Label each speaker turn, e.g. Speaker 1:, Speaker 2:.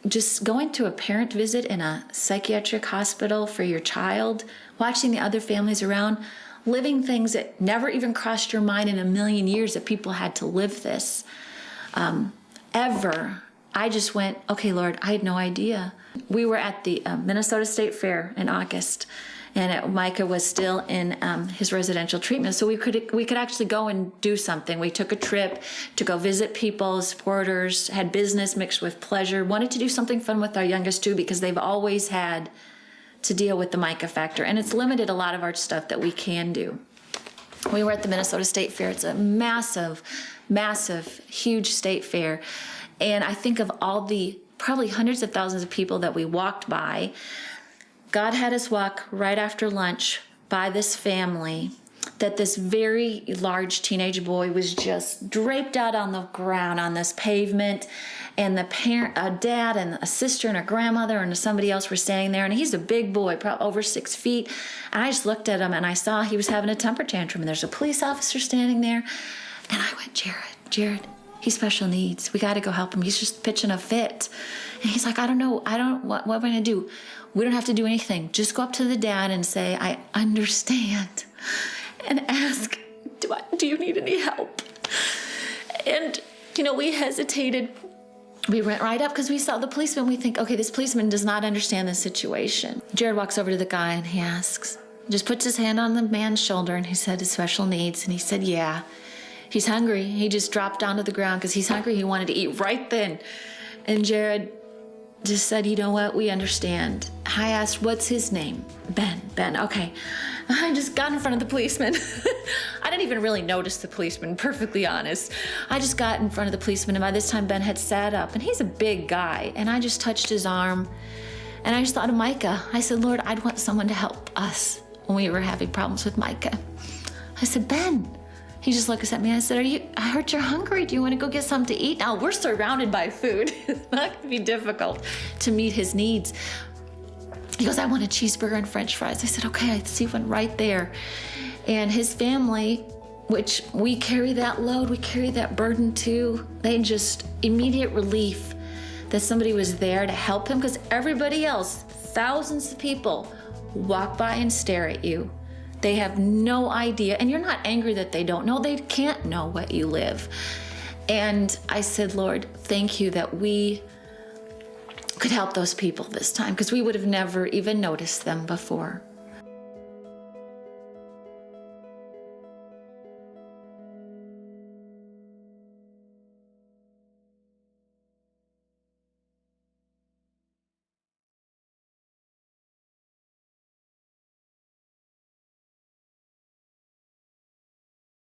Speaker 1: just going to a parent visit in a psychiatric hospital for your child, watching the other families around, living things that never even crossed your mind in a million years that people had to live this. Ever. I just went, okay, Lord, I had no idea. We were at the Minnesota State Fair in August, and Micah was still in his residential treatment, so we could actually go and do something. We took a trip to go visit people, supporters, had business mixed with pleasure, wanted to do something fun with our youngest too, because they've always had to deal with the Micah factor, and it's limited a lot of our stuff that we can do. We were at the Minnesota State Fair. It's a massive, massive, huge state fair. And I think of all the probably hundreds of thousands of people that we walked by. God had us walk right after lunch by this family that this very large teenage boy was just draped out on the ground on this pavement, and the parent, a dad and a sister and a grandmother and somebody else were standing there, and he's a big boy, probably over 6 feet, and I just looked at him and I saw he was having a temper tantrum, and there's a police officer standing there, and I went, Jared, he's special needs. We got to go help him. He's just pitching a fit. And he's like, what am I going to do? We don't have to do anything. Just go up to the dad and say, I understand. And ask, do you need any help? And, we hesitated. We went right up because we saw the policeman. We think, okay, this policeman does not understand the situation. Jared walks over to the guy and he asks, just puts his hand on the man's shoulder, and he said his special needs. And he said, yeah. He's hungry. He just dropped onto the ground because he's hungry. He wanted to eat right then. And Jared just said, you know what? We understand. I asked, what's his name? Ben. Okay. I just got in front of the policeman. I didn't even really notice the policeman, perfectly honest. I just got in front of the policeman, and by this time Ben had sat up, and he's a big guy. And I just touched his arm, and I just thought of Micah. I said, Lord, I'd want someone to help us when we were having problems with Micah. I said, Ben. He just looked at me and I said, I heard you're hungry. Do you want to go get something to eat? Now, we're surrounded by food. It's not going to be difficult to meet his needs. He goes, I want a cheeseburger and French fries. I said, okay, I see one right there. And his family, which we carry that load, we carry that burden too, they just immediate relief that somebody was there to help him, because everybody else, thousands of people, walk by and stare at you. They have no idea, and you're not angry that they don't know. They can't know what you live. And I said, Lord, thank you that we could help those people this time, because we would have never even noticed them before.